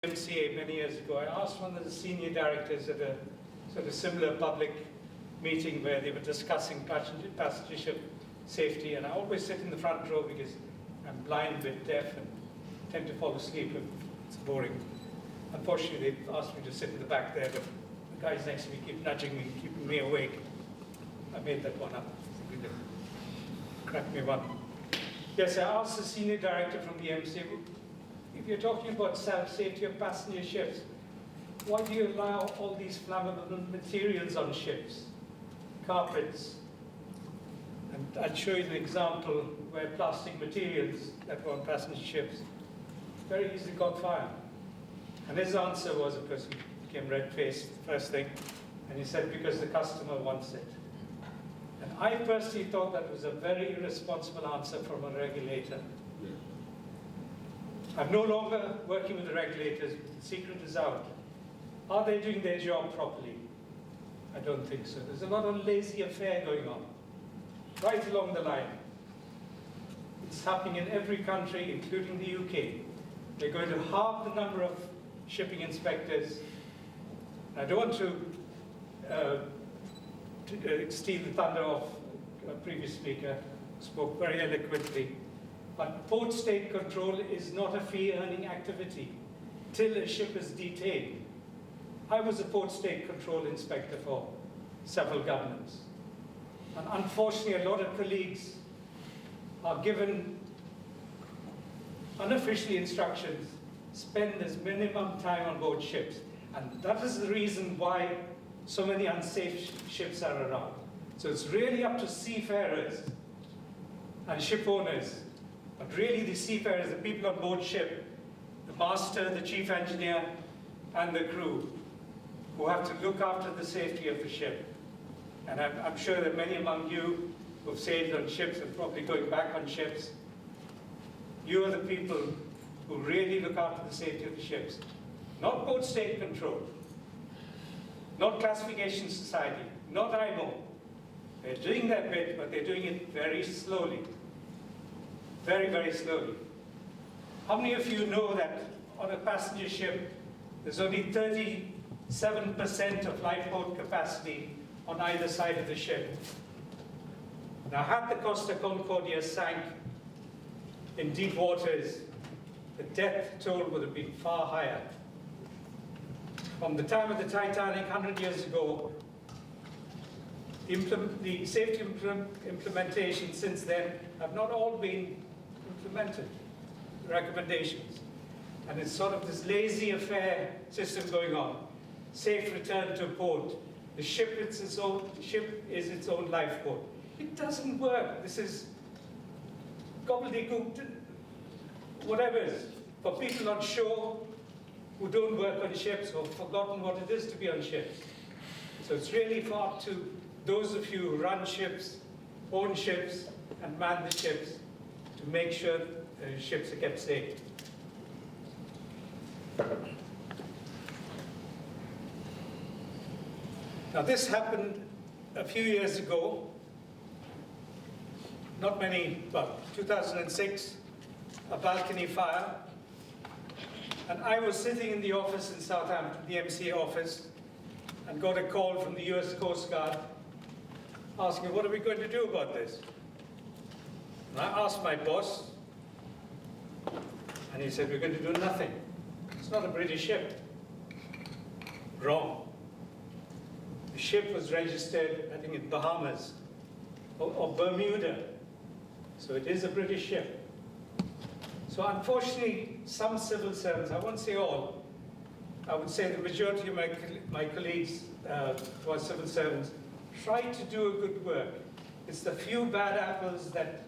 MCA many years ago, I asked one of the senior directors at a sort of similar public meeting where they were discussing passenger ship safety, and I always sit in the front row because I'm blind with deaf and tend to fall asleep if it's boring. Unfortunately, they've asked me to sit in the back there, but the guys next to me keep nudging me, keeping me awake. I made that one up. Crack me one. Yes, I asked the senior director from the MCA, if you're talking about safety of passenger ships, why do you allow all these flammable materials on ships? Carpets. And I'll show you an example where plastic materials that were on passenger ships very easily caught fire. And his answer was, of course, he became red-faced first thing, and he said, because the customer wants it. And I personally thought that was a very irresponsible answer from a regulator. I'm no longer working with the regulators. The secret is out. Are they doing their job properly? I don't think so. There's a lot of lazy affair going on, right along the line. It's happening in every country, including the UK. They're going to halve the number of shipping inspectors. I don't want to steal the thunder of a previous speaker, who spoke very eloquently. But port state control is not a fee-earning activity till a ship is detained. I was a port state control inspector for several governments. And unfortunately, a lot of colleagues are given unofficially instructions, spend as minimum time on board ships. And that is the reason why so many unsafe ships are around. So it's really up to seafarers and ship owners, but really the seafarers, the people on board ship, the master, the chief engineer, and the crew, who have to look after the safety of the ship. And I'm sure that many among you who've sailed on ships and probably going back on ships, you are the people who really look after the safety of the ships. Not port state control, not classification society, not IMO. They're doing their bit, but they're doing it very slowly. Very, very slowly. How many of you know that on a passenger ship, there's only 37% of lifeboat capacity on either side of the ship? Now, had the Costa Concordia sank in deep waters, the death toll would have been far higher. From the time of the Titanic 100 years ago, the safety implementation since then have not all been implemented, the recommendations. And it's sort of this lazy affair system going on. Safe return to port. The ship is its own lifeboat. It doesn't work. This is gobbledygook, whatever it is, for people on shore who don't work on ships or forgotten what it is to be on ships. So it's really for up to those of you who run ships, own ships, and man the ships to make sure the ships are kept safe. Now this happened a few years ago, not many, but 2006, a balcony fire. And I was sitting in the office in Southampton, the MCA office, and got a call from the US Coast Guard asking, what are we going to do about this? And I asked my boss, and he said, we're going to do nothing. It's not a British ship. Wrong. The ship was registered, I think, in Bahamas or Bermuda. So it is a British ship. So unfortunately, some civil servants, I won't say all, I would say the majority of my colleagues who are civil servants try to do a good work. It's the few bad apples that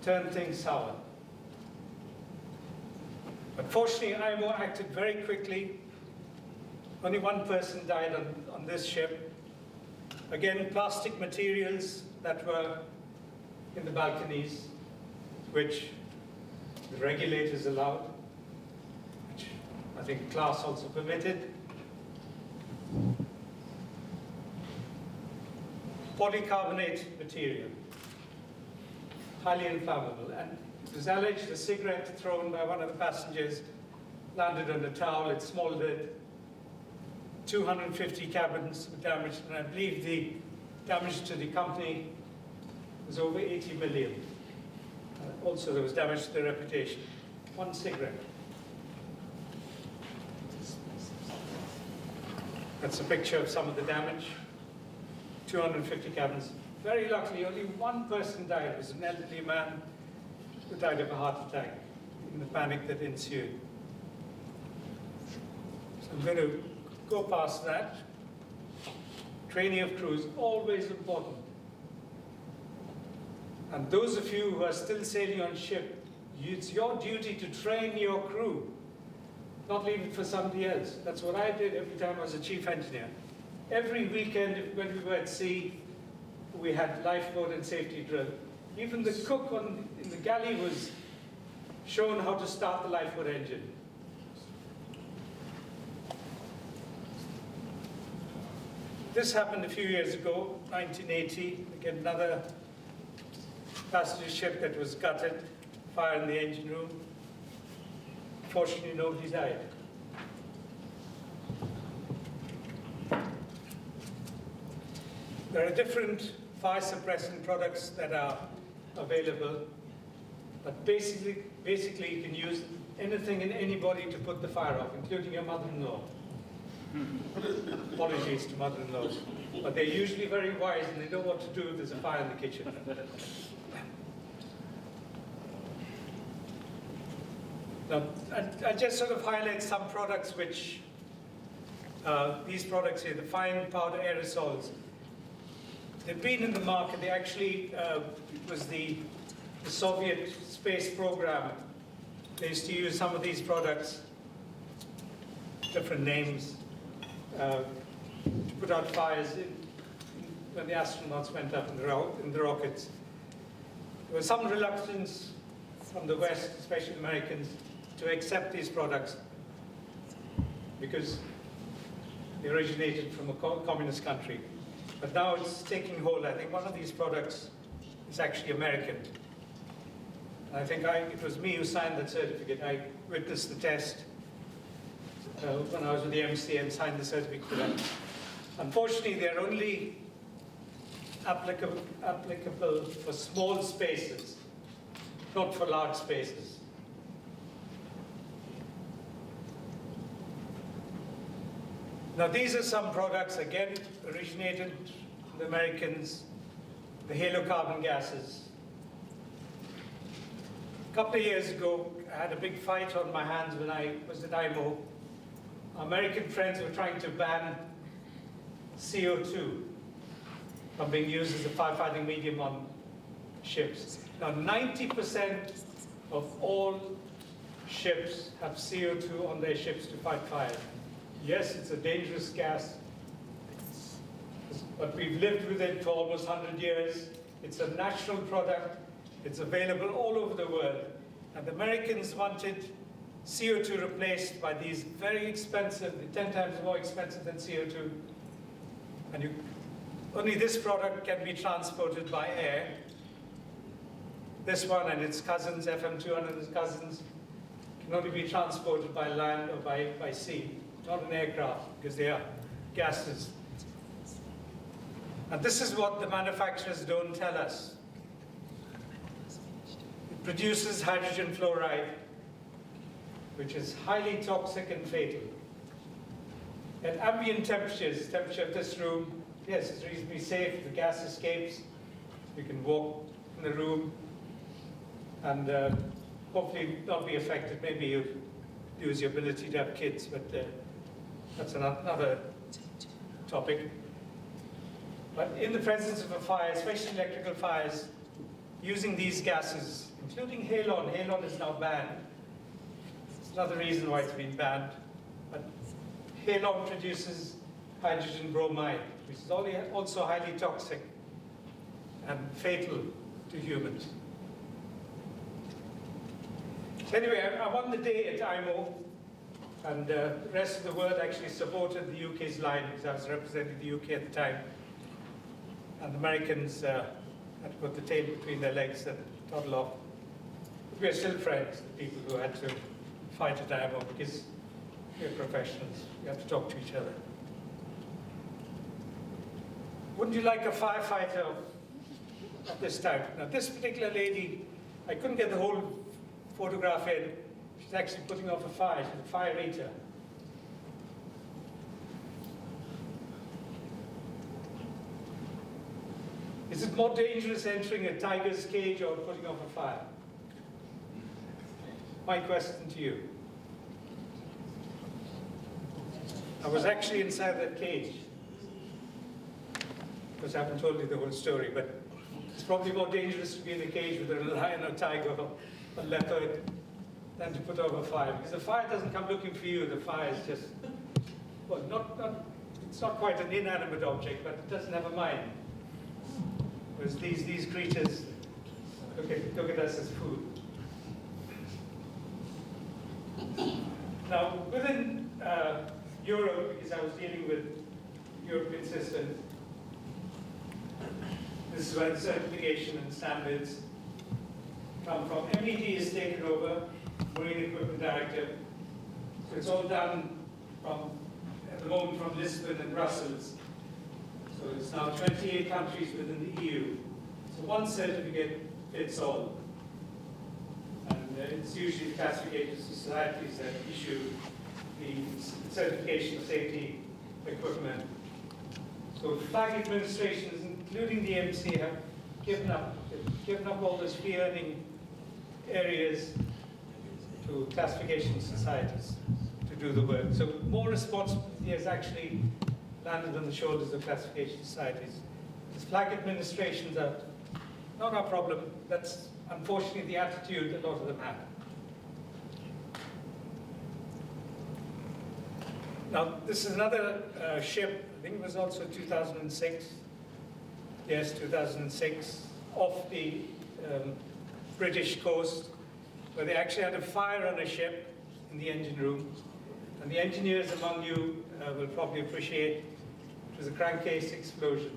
turn things sour. Unfortunately, IMO acted very quickly. Only one person died on this ship. Again, plastic materials that were in the balconies, which the regulators allowed, which I think class also permitted. Polycarbonate material, highly inflammable. And it was alleged a cigarette thrown by one of the passengers landed on a towel, it smoldered. 250 cabins were damaged, and I believe the damage to the company was over 80 million. Also, there was damage to their reputation. One cigarette. That's a picture of some of the damage. 250 cabins. Very luckily, only one person died. It was an elderly man who died of a heart attack in the panic that ensued. So I'm going to go past that. Training of crews, always important. And those of you who are still sailing on ship, it's your duty to train your crew, not leave it for somebody else. That's what I did every time I was a chief engineer. Every weekend when we were at sea, we had lifeboat and safety drill. Even the cook in the galley was shown how to start the lifeboat engine. This happened a few years ago, 1980. Again, another passenger ship that was gutted, fire in the engine room. Fortunately, nobody died. There are different fire suppressant products that are available, but basically you can use anything and anybody to put the fire off, including your mother-in-law. Apologies to mother-in-laws, but they're usually very wise and they know what to do if there's a fire in the kitchen. Now, I just sort of highlight some products which, these products here, the fine powder aerosols, they've been in the market. They actually, it was the Soviet space program. They used to use some of these products, different names, to put out fires when the astronauts went up in the rockets. There was some reluctance from the West, especially Americans, to accept these products because they originated from a communist country. But now it's taking hold. I think one of these products is actually American. And I think it was me who signed that certificate. I witnessed the test when I was with the MC and signed the certificate for them. Unfortunately, they're only applicable for small spaces, not for large spaces. Now, these are some products, again, originated from the Americans, the halocarbon gases. A couple of years ago, I had a big fight on my hands when I was at IMO. Our American friends were trying to ban CO2 from being used as a firefighting medium on ships. Now, 90% of all ships have CO2 on their ships to fight fires. Yes, it's a dangerous gas, but we've lived with it for almost 100 years. It's a natural product. It's available all over the world. And the Americans wanted CO2 replaced by these very expensive, 10 times more expensive than CO2. And only this product can be transported by air. This one and its cousins, FM200 and its cousins, can only be transported by land or by sea. Not an aircraft, because they are gases. And this is what the manufacturers don't tell us. It produces hydrogen fluoride, which is highly toxic and fatal. At ambient temperatures, temperature of this room, yes, it's reasonably safe. The gas escapes. You can walk in the room and hopefully not be affected. Maybe you lose your ability to have kids, but that's another topic. But in the presence of a fire, especially electrical fires, using these gases, including halon is now banned. It's another reason why it's been banned. But halon produces hydrogen bromide, which is also highly toxic and fatal to humans. So anyway, I won the day at IMO. And the rest of the world actually supported the UK's line because I was representing the UK at the time. And the Americans had to put the tail between their legs and toddle off. But we are still friends, the people who had to fight at IMO because we're professionals. We have to talk to each other. Wouldn't you like a firefighter of this type? Now, this particular lady, I couldn't get the whole photograph in. She's actually putting off a fire. She's a fire eater. Is it more dangerous entering a tiger's cage or putting off a fire? My question to you. I was actually inside that cage. Because I haven't told you the whole story, but it's probably more dangerous to be in a cage with a lion or tiger or a leopard than to put out a fire. Because the fire doesn't come looking for you, the fire is just, well, it's not quite an inanimate object, but it doesn't have a mind. Whereas these creatures look at us as food. Now, within Europe, because I was dealing with European systems, this is where the certification and standards come from. MED is taken over, Marine Equipment Directive. So it's all done at the moment from Lisbon and Brussels. So it's now 28 countries within the EU. So one certificate fits all. And it's usually the classification societies that issue the certification of safety equipment. So flag administrations, including the MC, have given up all those fee-earning areas to classification societies to do the work. So more responsibility has actually landed on the shoulders of classification societies. Because flag administrations are not our problem. That's unfortunately the attitude a lot of them have. Now, this is another ship, I think it was also 2006. Yes, 2006, off the British coast, where they actually had a fire on a ship in the engine room. And the engineers among you will probably appreciate it was a crankcase explosion.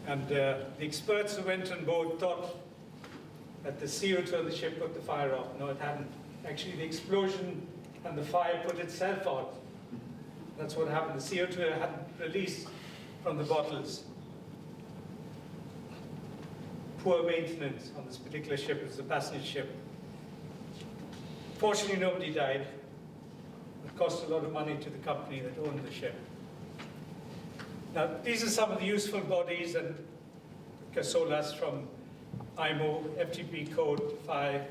And the experts who went on board thought that the CO2 of the ship put the fire off. No, it hadn't. Actually, the explosion and the fire put itself out. That's what happened. The CO2 hadn't released from the bottles. Poor maintenance on this particular ship. It was a passenger ship. Fortunately, nobody died. It cost a lot of money to the company that owned the ship. Now, these are some of the useful bodies and CASOLAs from IMO, FTP Code 5,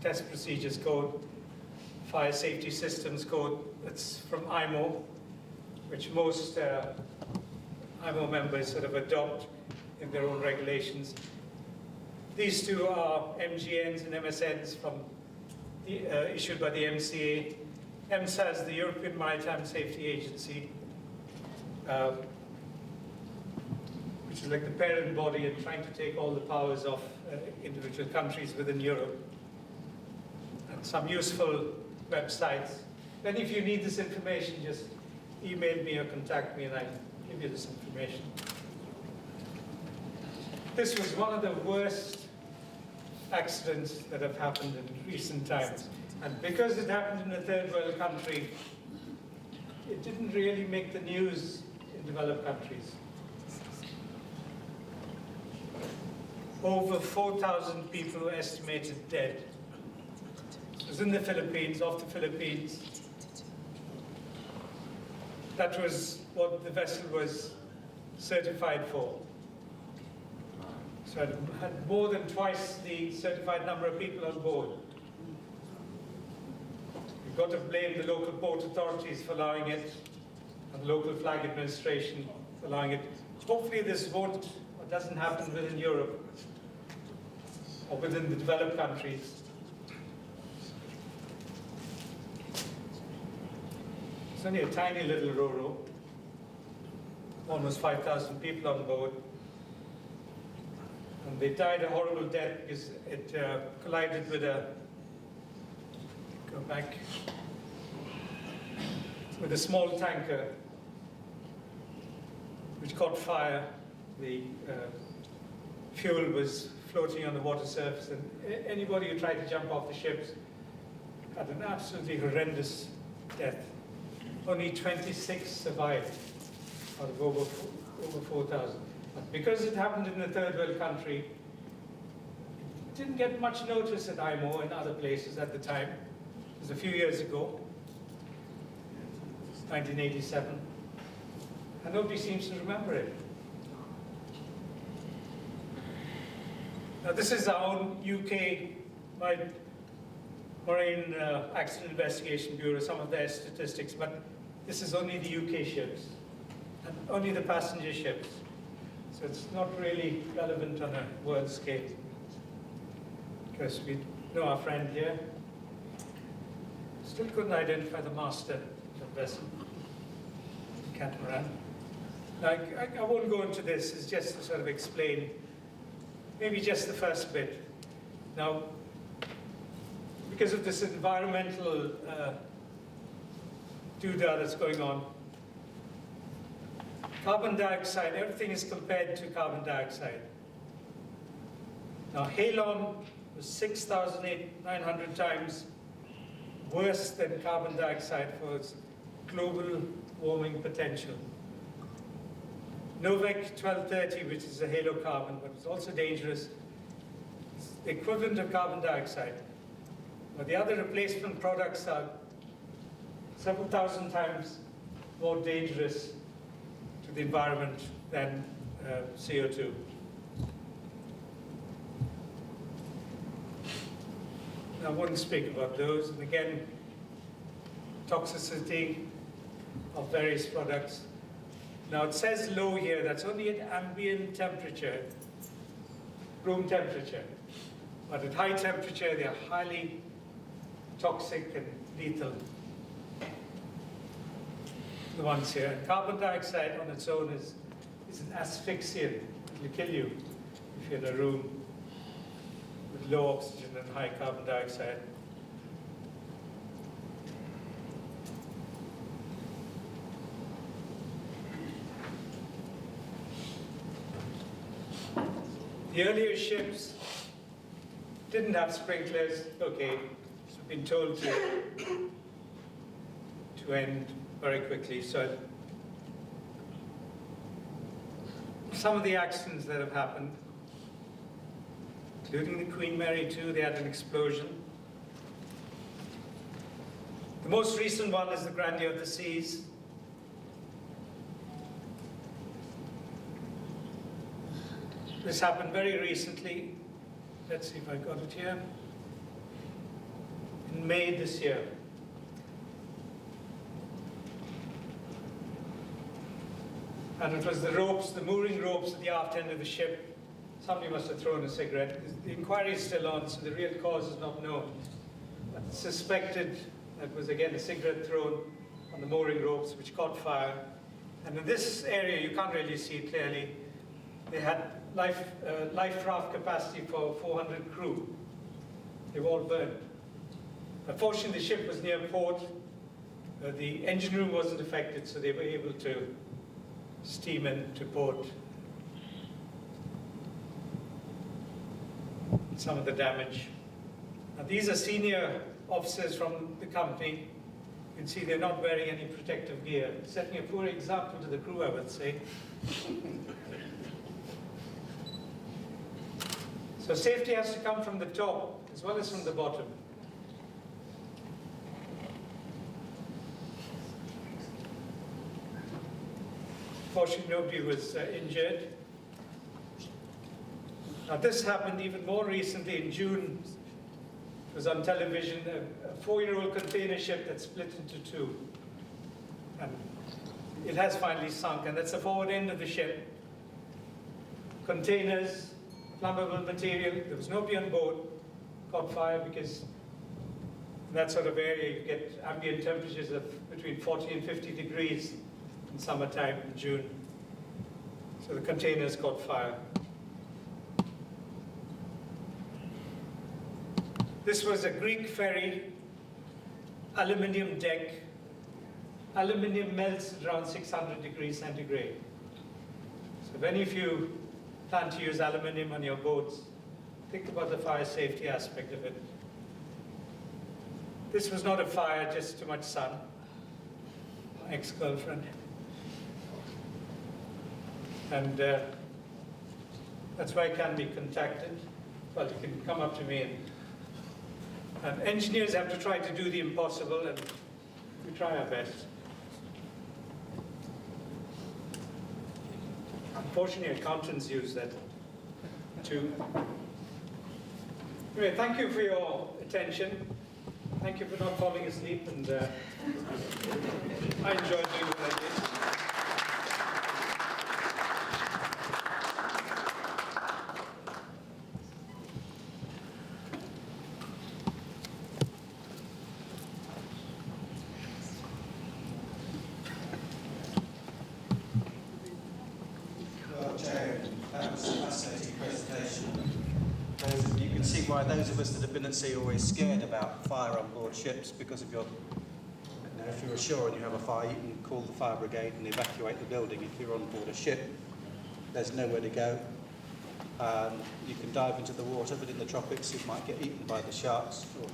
Test Procedures Code, Fire Safety Systems Code. That's from IMO, which most IMO members sort of adopt in their own regulations. These two are MGNs and MSNs from issued by the MCA. EMSA is the European Maritime Safety Agency, which is like the parent body and trying to take all the powers of individual countries within Europe. And some useful websites. If any of you need this information, just email me or contact me and I'll give you this information. This was one of the worst accidents that have happened in recent times. And because it happened in a third world country, it didn't really make the news in developed countries. Over 4,000 people were estimated dead. It was in the Philippines, off the Philippines. That was what the vessel was certified for. So it had more than twice the certified number of people on board. You've got to blame the local port authorities for allowing it, and the local flag administration for allowing it. Hopefully this won't or doesn't happen within Europe or within the developed countries. It's only a tiny little Ro-Ro, almost 5,000 people on board. And they died a horrible death because it collided with with a small tanker which caught fire. The fuel was floating on the water surface, and anybody who tried to jump off the ships had an absolutely horrendous death. Only 26 survived out of over 4,000. But because it happened in a third world country, it didn't get much notice at IMO and other places at the time. It was a few years ago, 1987, and nobody seems to remember it. Now this is our own UK Marine Accident Investigation Bureau, some of their statistics, but this is only the UK ships, and only the passenger ships. So it's not really relevant on a world scale. Because we know our friend here. Still couldn't identify the master of the vessel, catamaran. Now, I won't go into this, it's just to sort of explain maybe just the first bit. Now, because of this environmental doodah that's going on, carbon dioxide, everything is compared to carbon dioxide. Now, halon was 6,900 times worse than carbon dioxide for its global warming potential. Novec 1230, which is a halocarbon, but it's also dangerous, is the equivalent of carbon dioxide. But the other replacement products are several thousand times more dangerous to the environment than CO2. I wouldn't speak about those. And again, toxicity of various products. Now it says low here, that's only at ambient temperature, room temperature. But at high temperature, they are highly toxic and lethal. The ones here. And carbon dioxide on its own is an asphyxiant. It will kill you if you're in a room with low oxygen and high carbon dioxide. The earlier ships didn't have sprinklers. Okay, it's been told to end very quickly. So some of the accidents that have happened, including the Queen Mary 2, they had an explosion. The most recent one is the Grandeur of the Seas. This happened very recently. Let's see if I got it here. In May this year. And it was the ropes, the mooring ropes at the aft end of the ship. Somebody must have thrown a cigarette. The inquiry is still on, so the real cause is not known. But it's suspected that was, again, a cigarette thrown on the mooring ropes, which caught fire. And in this area, you can't really see it clearly. They had life raft capacity for 400 crew. They were all burned. Unfortunately, the ship was near port. The engine room wasn't affected, so they were able to steam into port. Some of the damage. Now, these are senior officers from the company. You can see they're not wearing any protective gear, setting a poor example to the crew, I would say. So safety has to come from the top as well as from the bottom. Fortunately, nobody was injured. Now this happened even more recently in June. It was on television, a 4-year-old container ship that split into two. And it has finally sunk, and that's the forward end of the ship. Containers, flammable material, there was nobody on board, caught fire because in that sort of area you get ambient temperatures of between 40 and 50 degrees in summertime, in June. So the containers caught fire. This was a Greek ferry, aluminium deck. Aluminium melts at around 600 degrees centigrade. So if any of you plan to use aluminium on your boats, think about the fire safety aspect of it. This was not a fire, just too much sun. My ex-girlfriend. And that's why I can be contacted. Well, you can come up to me, and engineers have to try to do the impossible, and we try our best. Unfortunately, accountants use that too. Anyway, thank you for your attention. Thank you for not falling asleep, and I enjoyed doing what I did. Well, Chair, that was a fascinating presentation. You can see why those of us that have been at sea are always scared about fire on board ships, because of your, if you're ashore and you have a fire, you can call the fire brigade and evacuate the building. If you're on board a ship, there's nowhere to go. You can dive into the water, but in the tropics you might get eaten by the sharks, or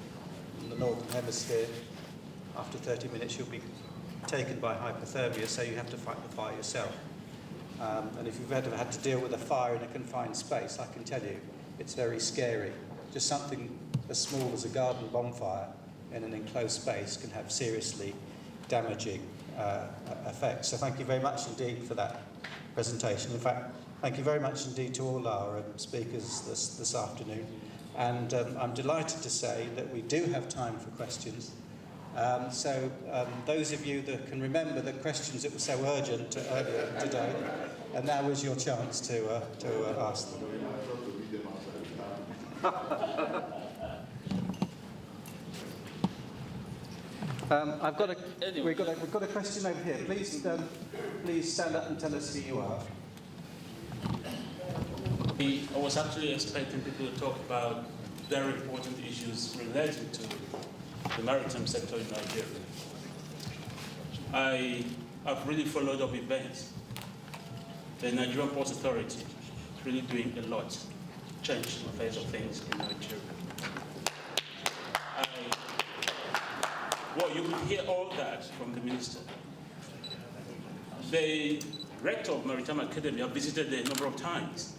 in the northern hemisphere, after 30 minutes you'll be taken by hypothermia, so you have to fight the fire yourself. And if you've ever had to deal with a fire in a confined space, I can tell you, it's very scary. Just something as small as a garden bonfire in an enclosed space can have seriously damaging effects. So thank you very much indeed for that presentation. In fact, thank you very much indeed to all our speakers this afternoon. And I'm delighted to say that we do have time for questions. So those of you that can remember the questions that were so urgent earlier today, and now is your chance to ask them. We've got a question over here. Please stand up and tell us who you are. I was actually expecting people to talk about very important issues related to the maritime sector in Nigeria. I've really followed up events. The Nigerian Ports Authority is really doing a lot to change the face of things in Nigeria. Well, you will hear all that from the minister. The rector of Maritime Academy, I've visited there a number of times.